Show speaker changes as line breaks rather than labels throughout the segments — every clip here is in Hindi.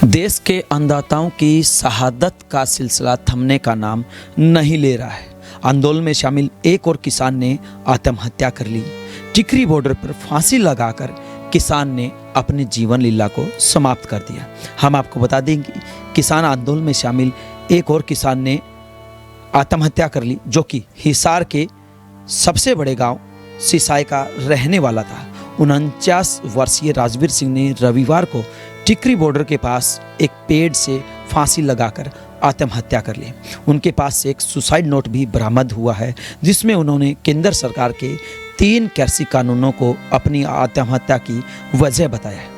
देश के अन्नदाताओं की शहादत का सिलसिला थमने का नाम नहीं ले रहा है। आंदोलन में शामिल एक और किसान ने आत्महत्या कर ली। टिकरी बॉर्डर पर फांसी लगाकर किसान ने अपनी जीवन लीला को समाप्त कर दिया। हम आपको बता दें कि किसान आंदोलन में शामिल एक और किसान ने आत्महत्या कर ली, जो कि हिसार के सबसे बड़े गांव सिसाई का रहने वाला था। 49 वर्षीय राजवीर सिंह ने रविवार को टिकरी बॉर्डर के पास एक पेड़ से फांसी लगाकर आत्महत्या कर ली। उनके पास से एक सुसाइड नोट भी बरामद हुआ है, जिसमें उन्होंने केंद्र सरकार के 3 कृषि कानूनों को अपनी आत्महत्या की वजह बताया है।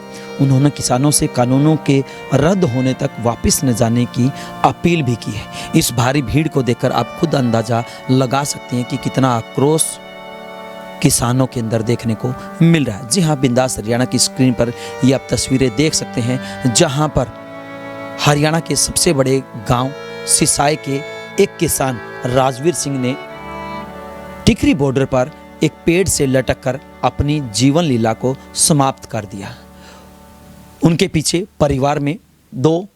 उन्होंने किसानों से कानूनों के रद्द होने तक वापस न जाने की अपील भी की है। इस भारी भीड़ को देखकर आप खुद अंदाजा लगा सकते हैं कि कितना आक्रोश किसानों के अंदर देखने को मिल रहा है। जी हाँ, बिंदास हरियाणा की स्क्रीन पर ये आप तस्वीरें देख सकते हैं, जहां पर हरियाणा के सबसे बड़े गांव सिसाई के एक किसान राजवीर सिंह ने टिकरी बॉर्डर पर एक पेड़ से लटक कर अपनी जीवन लीला को समाप्त कर दिया। उनके पीछे परिवार में 2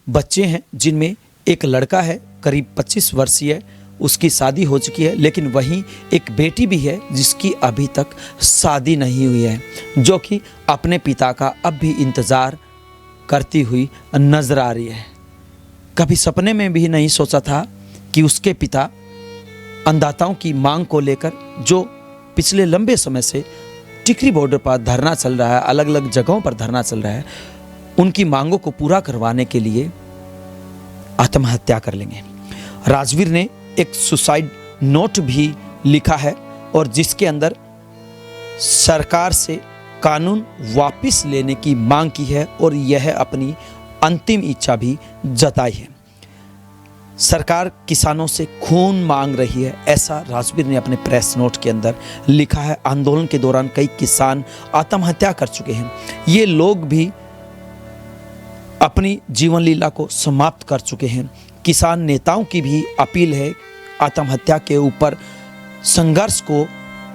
बच्चे हैं, जिनमें एक लड़का है करीब 25 वर्षीय, उसकी शादी हो चुकी है, लेकिन वहीं एक बेटी भी है जिसकी अभी तक शादी नहीं हुई है, जो कि अपने पिता का अब भी इंतज़ार करती हुई नजर आ रही है। कभी सपने में भी नहीं सोचा था कि उसके पिता अन्नदाताओं की मांग को लेकर, जो पिछले लंबे समय से टिकरी बॉर्डर पर धरना चल रहा है, अलग अलग जगहों पर धरना चल रहा है, उनकी मांगों को पूरा करवाने के लिए आत्महत्या कर लेंगे। राजवीर ने एक सुसाइड नोट भी लिखा है और जिसके अंदर सरकार से कानून वापस लेने की मांग की है और यह अपनी अंतिम इच्छा भी जताई है। सरकार किसानों से खून मांग रही है, ऐसा राजवीर ने अपने प्रेस नोट के अंदर लिखा है। आंदोलन के दौरान कई किसान आत्महत्या कर चुके हैं। ये लोग भी अपनी जीवन लीला को समाप्त कर चुके हैं। किसान नेताओं की भी अपील है, आत्महत्या के ऊपर संघर्ष को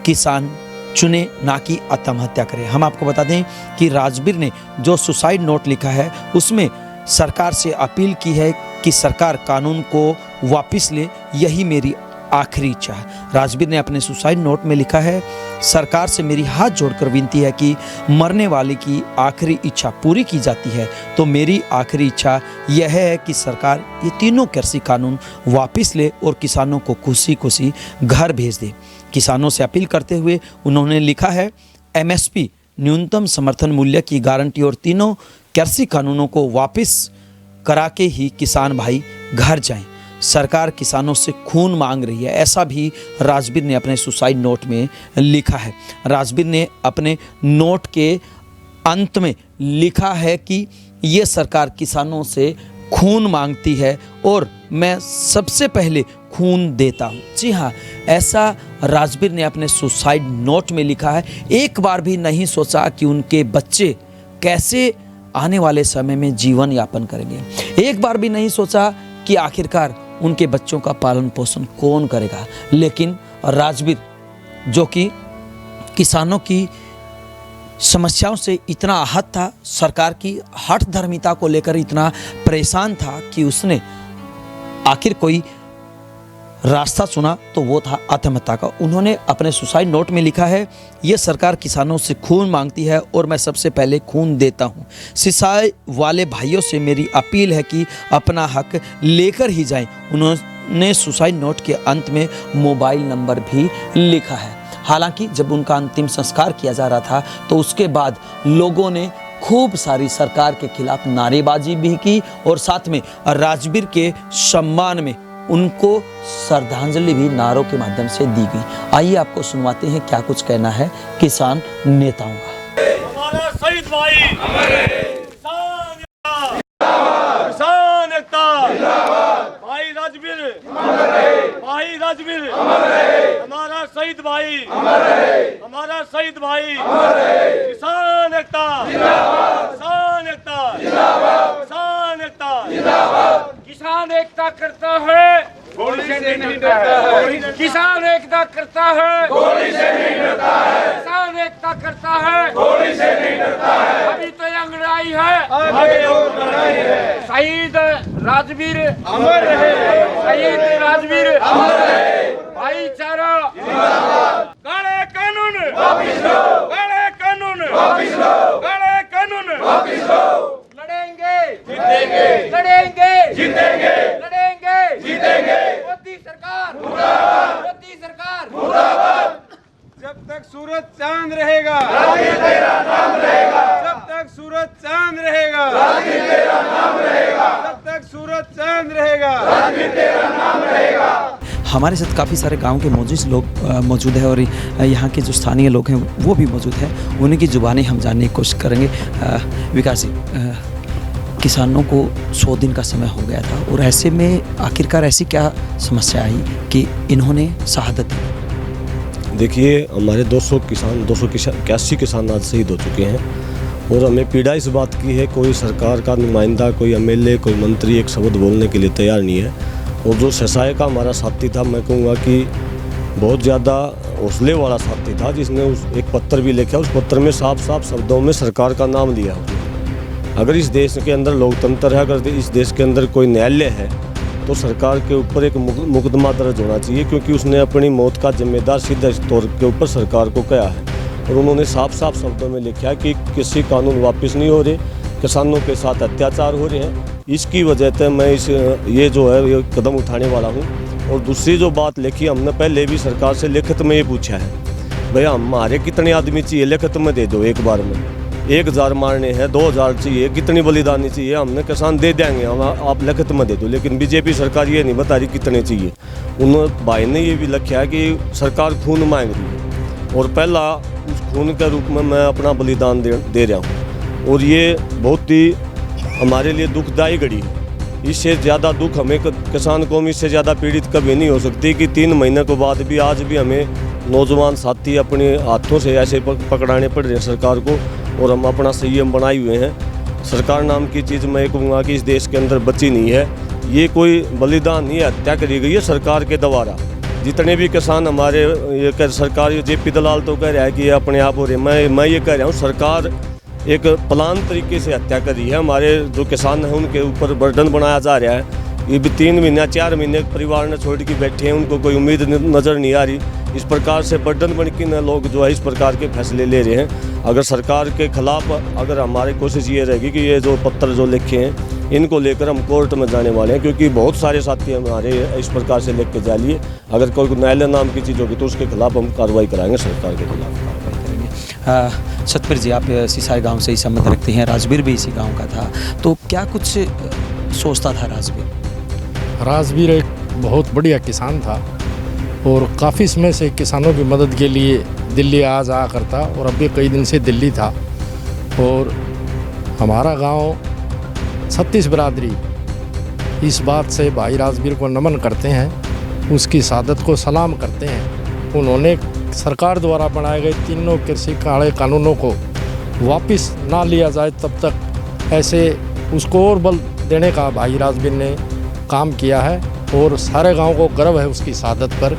किसान चुने, ना कि आत्महत्या करें। हम आपको बता दें कि राजवीर ने जो सुसाइड नोट लिखा है उसमें सरकार से अपील की है कि सरकार कानून को वापस ले, यही मेरी आखिरी इच्छा है। राजवीर ने अपने सुसाइड नोट में लिखा है, सरकार से मेरी हाथ जोड़कर विनती है कि मरने वाले की आखिरी इच्छा पूरी की जाती है तो मेरी आखिरी इच्छा यह है कि सरकार ये तीनों कृषि कानून वापस ले और किसानों को खुशी खुशी घर भेज दे। किसानों से अपील करते हुए उन्होंने लिखा है, MSP न्यूनतम समर्थन मूल्य की गारंटी और तीनों कृषि कानूनों को वापस करा के ही किसान भाई घर जाएं। सरकार किसानों से खून मांग रही है, ऐसा भी राजवीर ने अपने सुसाइड नोट में लिखा है। राजवीर ने अपने नोट के अंत में लिखा है कि ये सरकार किसानों से खून मांगती है और मैं सबसे पहले खून देता हूँ। जी हाँ, ऐसा राजवीर ने अपने सुसाइड नोट में लिखा है। एक बार भी नहीं सोचा कि उनके बच्चे कैसे आने वाले समय में जीवन यापन करेंगे। एक बार भी नहीं सोचा कि आखिरकार उनके बच्चों का पालन पोषण कौन करेगा। लेकिन राजवीर, जो कि किसानों की समस्याओं से इतना आहत था, सरकार की हठ धर्मिता को लेकर इतना परेशान था कि उसने आखिर कोई रास्ता चुना, तो वो था आत्महत्या का। उन्होंने अपने सुसाइड नोट में लिखा है, ये सरकार किसानों से खून मांगती है और मैं सबसे पहले खून देता हूँ। सिसाई वाले भाइयों से मेरी अपील है कि अपना हक लेकर ही जाएं। उन्होंने सुसाइड नोट के अंत में मोबाइल नंबर भी लिखा है। हालांकि जब उनका अंतिम संस्कार किया जा रहा था तो उसके बाद लोगों ने खूब सारी सरकार के खिलाफ नारेबाजी भी की और साथ में राजवीर के सम्मान में उनको श्रद्धांजलि भी नारों के माध्यम से दी गई। आइए आपको सुनवाते हैं क्या कुछ कहना है किसान नेताओं का।
हमारा शहीद भाई किसान एकता, भाई राजवीर, भाई राजवीर, हमारा शहीद भाई, हमारा शहीद भाई, किसान एकता, किसान एकता, किसान एकता, किसान एकता करता है, गोली से नहीं डरता है। किसान एकता करता है, गोली से नहीं डरता है। किसान एकता करता है, गोली से नहीं डरता है। अभी तो अंगड़ाई है, आगे और लड़ाई है।
शहीद राजवीर अमर रहे, शहीद राजवीर अमर रहे, भाईचारा जिंदाबाद, काले कानून वापिस लो, काले कानून वापिस लो, काले कानून वापिस लो, लड़ेंगे जीतेंगे, लड़ेंगे जीतेंगे, लड़ेंगे जीतेंगे, मोदी सरकार मुर्दाबाद, मोदी सरकार मुर्दाबाद।
जब तक सूरज चांद रहेगा
राजवीर तेरा नाम रहेगा,
जब तक सूरज चांद रहेगा
राजवीर तेरा नाम रहेगा,
जब तक सूरज चांद रहेगा
राजवीर तेरा नाम रहेगा।
हमारे साथ काफ़ी सारे गांव के मौजूद है और यहाँ के जो स्थानीय लोग हैं वो भी मौजूद हैं। उन्हीं की ज़ुबानी हम जानने की कोशिश करेंगे। विकास जी, किसानों को 100 दिन का समय हो गया था और ऐसे में आखिरकार ऐसी क्या समस्या आई कि इन्होंने शहादत दी?
देखिए, हमारे 281 किसान आज शहीद हो चुके हैं और हमें पीड़ा इस बात की है, कोई सरकार का नुमाइंदा, कोई एमएलए, कोई मंत्री एक शब्द बोलने के लिए तैयार नहीं है। और जो ससाए का हमारा साथी था, मैं कहूँगा कि बहुत ज़्यादा हौसले वाला साथी था, जिसने एक पत्र भी लिखा, उस पत्र में साफ साफ शब्दों में सरकार का नाम लिया। अगर इस देश के अंदर लोकतंत्र है, अगर इस देश के अंदर कोई न्यायालय है, तो सरकार के ऊपर एक मुकदमा दर्ज होना चाहिए, क्योंकि उसने अपनी मौत का जिम्मेदार सीधे तौर के ऊपर सरकार को कहा है। और उन्होंने साफ साफ शब्दों में लिखा कि किसी कानून वापस नहीं हो रहे, किसानों के साथ अत्याचार हो रहे हैं। इसकी वजह से मैं ये कदम उठाने वाला हूँ। और दूसरी जो बात लिखी, हमने पहले भी सरकार से लिखित में ये पूछा है, भैया हमारे कितने आदमी चाहिए, लिखित में दे दो, एक बार में 1000 मारने हैं, 2000 चाहिए, कितनी बलिदानी चाहिए, हमने किसान दे देंगे, हम आप लिखित में दे दो। लेकिन बीजेपी सरकार ये नहीं बता रही कितने चाहिए। उन्होंने भाई ने ये भी लिखा है कि सरकार खून मांग रही है और पहला उस खून के रूप में मैं अपना बलिदान दे रहा हूँ। और ये बहुत ही हमारे लिए दुखदायी घड़ी है। इससे ज़्यादा दुख हमें किसान कौम इससे ज़्यादा पीड़ित कभी नहीं हो सकती कि 3 महीने के बाद भी आज भी हमें नौजवान साथी अपने हाथों से ऐसे पकड़ाने पड़ रहे हैं सरकार को, और हम अपना संयम बनाए हुए हैं। सरकार नाम की चीज़ मैं कहूँगा कि इस देश के अंदर बची नहीं है। ये कोई बलिदान नहीं है, हत्या करी गई है सरकार के द्वारा। जितने भी किसान हमारे ये सरकार जेपी दलाल तो कह रहा है कि ये अपने आप हो रहे, मैं ये कह रहा हूँ सरकार एक प्लान तरीके से हत्या करी है। हमारे जो किसान हैं उनके ऊपर बर्डन बनाया जा रहा है। ये भी 3 महीने 4 महीने परिवार ने छोड़ के बैठे हैं, उनको कोई उम्मीद नज़र नहीं आ रही। इस प्रकार से बर्डन बन के न लोग जो है इस प्रकार के फैसले ले रहे हैं। अगर सरकार के खिलाफ अगर हमारी कोशिश ये रहेगी कि ये जो पत्र जो लिखे हैं इनको लेकर हम कोर्ट में जाने वाले हैं, क्योंकि बहुत सारे साथी हमारे इस प्रकार से लिख के जा लिए। अगर कोई न्यायालय नाम की चीज़ होगी तो उसके खिलाफ हम कार्रवाई कराएंगे, सरकार के खिलाफ कार्रवाई करेंगे।
सतपीर जी, आप सिसाई गांव से ही संबंध रखते हैं, राजवीर भी इसी गांव का था, तो क्या कुछ सोचता था राजवीर?
राजवीर एक बहुत बढ़िया किसान था और काफ़ी समय से किसानों की मदद के लिए दिल्ली आ जा करता, और अभी कई दिन से दिल्ली था। और हमारा गांव 36 बिरादरी इस बात से भाई राजवीर को नमन करते हैं, उसकी शहादत को सलाम करते हैं। उन्होंने सरकार द्वारा बनाए गए तीनों कृषि काले कानूनों को वापस ना लिया जाए तब तक ऐसे उसको और बल देने का भाई राजवीर ने काम किया है। और सारे गांव को गर्व है उसकी शहादत पर।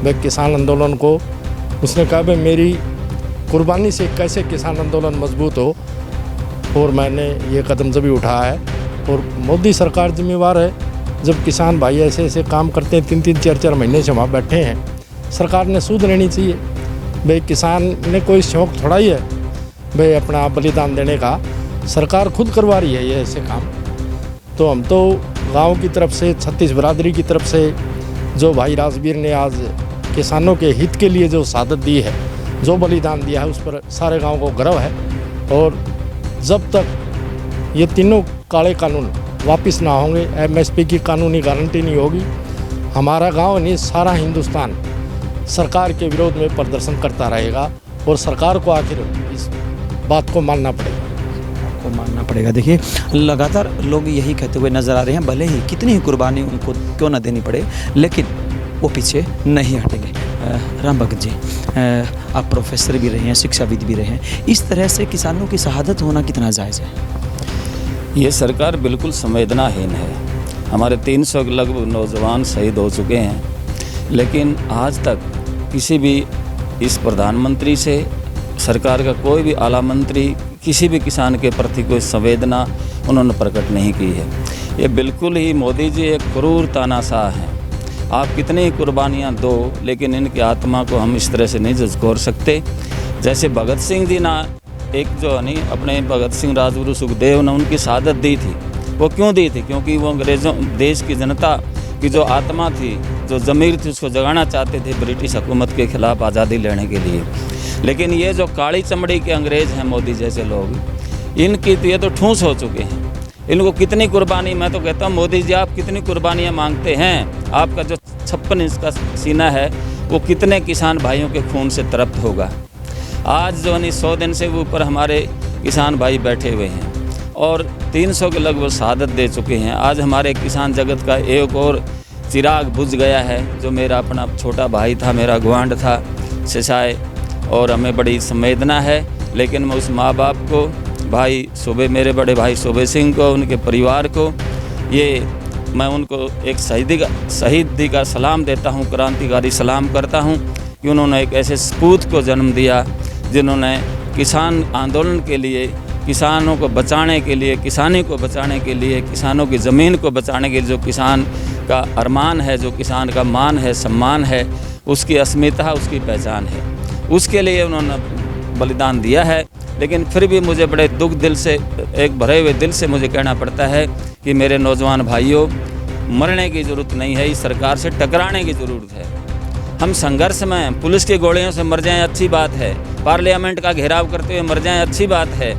वह किसान आंदोलन को उसने कहा भाई मेरी कुर्बानी से कैसे किसान आंदोलन मजबूत हो, और मैंने ये कदम जब भी उठाया है। और मोदी सरकार जिम्मेवार है, जब किसान भाई ऐसे ऐसे काम करते हैं 3-3 4-4 महीने से वहाँ बैठे हैं, सरकार ने सूद लेनी चाहिए। भाई किसान ने कोई शौक थोड़ा ही है भाई अपना बलिदान देने का, सरकार खुद करवा रही है ये ऐसे काम। तो हम तो गांव की तरफ से 36 बिरादरी की तरफ से जो भाई राजवीर ने आज किसानों के हित के लिए जो शहादत दी है, जो बलिदान दिया है, उस पर सारे गांव को गर्व है। और जब तक ये तीनों काले कानून वापस ना होंगे, एमएसपी की कानूनी गारंटी नहीं होगी, हमारा गांव नहीं सारा हिंदुस्तान सरकार के विरोध में प्रदर्शन करता रहेगा। और सरकार को आखिर इस बात को मानना पड़ेगा।
देखिए, लगातार लोग यही कहते हुए नज़र आ रहे हैं, भले ही कितनी ही कुर्बानी उनको क्यों ना देनी पड़े, लेकिन वो पीछे नहीं हटेंगे। राम भगत जी, आप प्रोफेसर भी रहे हैं, शिक्षाविद भी रहे हैं, इस तरह से किसानों की शहादत होना कितना जायज़ है?
ये सरकार बिल्कुल संवेदनाहीन है। हमारे 300 के लगभग नौजवान शहीद हो चुके हैं, लेकिन आज तक किसी भी इस प्रधानमंत्री से सरकार का कोई भी आला मंत्री किसी भी किसान के प्रति कोई संवेदना उन्होंने प्रकट नहीं की है। ये बिल्कुल ही मोदी जी एक क्रूर तानाशाह हैं। आप कितनी कुर्बानियाँ दो, लेकिन इनकी आत्मा को हम इस तरह से नहीं झकझोर सकते। जैसे भगत सिंह जी ना एक जो नहीं अपने भगत सिंह राजगुरु सुखदेव ने उनकी शहादत दी थी। वो क्यों दी थी? क्योंकि वो अंग्रेज़ों देश की जनता की जो आत्मा थी, जो ज़मीर थी, उसको जगाना चाहते थे ब्रिटिश हुकूमत के ख़िलाफ़ आज़ादी लेने के लिए। लेकिन ये जो काली चमड़ी के अंग्रेज़ हैं, मोदी जैसे लोग, इनकी तो ये तो ठूंस हो चुके हैं। इनको कितनी कुर्बानी, मैं तो कहता हूँ मोदी जी आप कितनी कुर्बानियाँ मांगते हैं? आपका जो 56 इंच का सीना है वो कितने किसान भाइयों के खून से तृप्त होगा। आज जो नहीं 100 दिन से ऊपर हमारे किसान भाई बैठे हुए हैं और 300 के लगभग शहादत दे चुके हैं। आज हमारे किसान जगत का एक और चिराग बुझ गया है। जो मेरा अपना छोटा भाई था, मेरा गुआंढ था सिसाए, और हमें बड़ी संवेदना है। लेकिन मैं उस माँ बाप को, भाई सूबे, मेरे बड़े भाई सूबे सिंह को, उनके परिवार को, ये मैं उनको एक शहीदी का सलाम देता हूँ, क्रांतिकारी सलाम करता हूँ कि उन्होंने एक ऐसे सपूत को जन्म दिया जिन्होंने किसान आंदोलन के लिए, किसानों को बचाने के लिए, किसानी को बचाने के लिए, किसानों की ज़मीन को बचाने के लिए, जो किसान का अरमान है, जो किसान का मान है, सम्मान है, उसकी अस्मिता, उसकी पहचान है, उसके लिए उन्होंने बलिदान दिया है। लेकिन फिर भी मुझे बड़े दुख दिल से, एक भरे हुए दिल से मुझे कहना पड़ता है कि मेरे नौजवान भाइयों, मरने की ज़रूरत नहीं है, इस सरकार से टकराने की ज़रूरत है। हम संघर्ष में हैं, पुलिस की गोलियों से मर जाएं अच्छी बात है, पार्लियामेंट का घेराव करते हुए मर जाएं अच्छी बात है,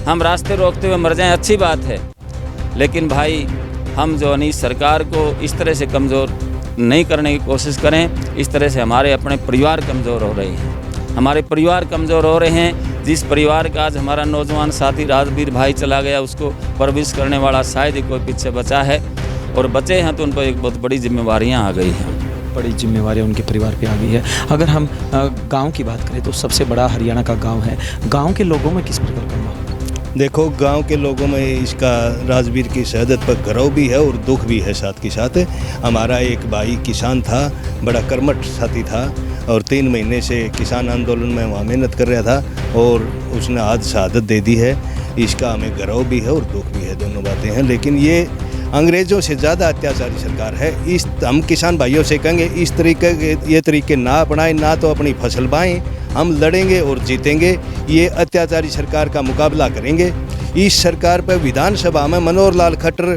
हम रास्ते रोकते हुए मर जाएं अच्छी बात है। लेकिन भाई हम जो नहीं सरकार को इस तरह से कमज़ोर नहीं करने की कोशिश करें। इस तरह से हमारे अपने परिवार कमज़ोर हो रहे हैं, हमारे परिवार कमज़ोर हो रहे हैं। जिस परिवार का आज हमारा नौजवान साथी राजवीर भाई चला गया, उसको परवरिश करने वाला शायद ही कोई पीछे बचा है, और बचे हैं तो उन पर एक बहुत बड़ी जिम्मेवारियाँ आ गई हैं।
बड़ी जिम्मेवारी उनके परिवार पे आ गई है। अगर हम गांव की बात करें तो सबसे बड़ा हरियाणा का गांव है। गांव के लोगों में किस प्रकार का माहौल?
देखो, गांव के लोगों में इसका राजवीर की शहादत पर गर्व भी है और दुख भी है साथ के साथ। हमारा एक भाई किसान था, बड़ा कर्मठ साथी था और 3 महीने से किसान आंदोलन में वहाँ मेहनत कर रहा था और उसने आज शहादत दे दी है। इसका हमें गर्व भी है और दुख भी है, दोनों बातें हैं। लेकिन ये अंग्रेज़ों से ज़्यादा अत्याचारी सरकार है। हम किसान भाइयों से कहेंगे इस तरीके ना अपनाएं, ना तो अपनी फसल बाएं। हम लड़ेंगे और जीतेंगे, ये अत्याचारी सरकार का मुकाबला करेंगे। इस सरकार पर विधानसभा में मनोहर लाल खट्टर,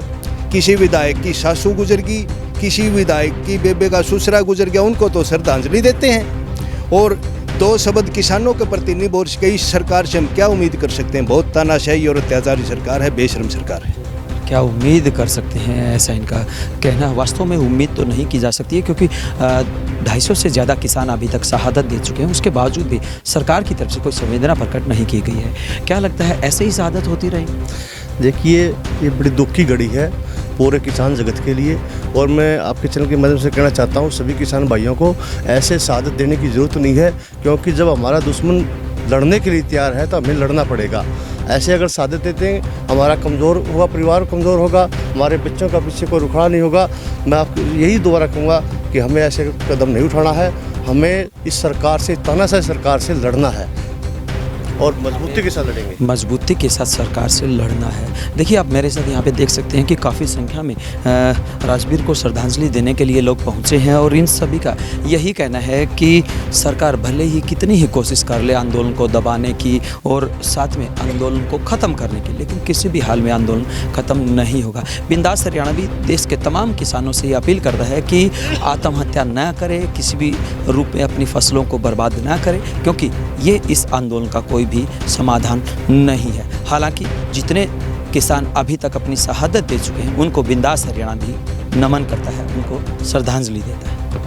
किसी विधायक की सासू गुजर गई, किसी विधायक की बेबे का ससुरा गुजर गया, उनको तो श्रद्धांजलि देते हैं और 2 शब्द किसानों के प्रति नहीं बोल सके। इस सरकार से हम क्या उम्मीद कर सकते हैं? बहुत तानाशाही और अत्याचारी सरकार है, बेशर्म सरकार है।
क्या उम्मीद कर सकते हैं, ऐसा इनका कहना। वास्तव में उम्मीद तो नहीं की जा सकती है, क्योंकि 250 से ज़्यादा किसान अभी तक शहादत दे चुके हैं। उसके बावजूद भी सरकार की तरफ से कोई संवेदना प्रकट नहीं की गई है। क्या लगता है ऐसे ही शहादत होती रहेगी?
देखिए, ये बड़ी दुख की घड़ी है पूरे किसान जगत के लिए, और मैं आपके चैनल के माध्यम से कहना चाहता हूँ सभी किसान भाइयों को, ऐसे शहादत देने की ज़रूरत नहीं है, क्योंकि जब हमारा दुश्मन लड़ने के लिए तैयार है तो हमें लड़ना पड़ेगा। ऐसे अगर शहादत देते हैं, हमारा कमज़ोर होगा, परिवार कमज़ोर होगा, हमारे बच्चों का पीछे कोई रुखड़ा नहीं होगा। मैं आपको यही दोबारा कहूँगा कि हमें ऐसे कदम नहीं उठाना है, हमें इस सरकार से, तानाशाह सरकार से लड़ना है और मजबूती के साथ लड़ेंगे।
मजबूती के साथ सरकार से लड़ना है। देखिए, आप मेरे साथ यहाँ पे देख सकते हैं कि काफ़ी संख्या में राजवीर को श्रद्धांजलि देने के लिए लोग पहुँचे हैं, और इन सभी का यही कहना है कि सरकार भले ही कितनी ही कोशिश कर ले आंदोलन को दबाने की और साथ में आंदोलन को ख़त्म करने की, लेकिन किसी भी हाल में आंदोलन ख़त्म नहीं होगा। बिंदास हरियाणा भी देश के तमाम किसानों से ये अपील करता है कि आत्महत्या न करें, किसी भी रूप में अपनी फसलों को बर्बाद न करें, क्योंकि ये इस आंदोलन का कोई भी समाधान नहीं है। हालांकि जितने किसान अभी तक अपनी शहादत दे चुके हैं, उनको बिंदास हरियाणा भी नमन करता है, उनको श्रद्धांजलि देता है।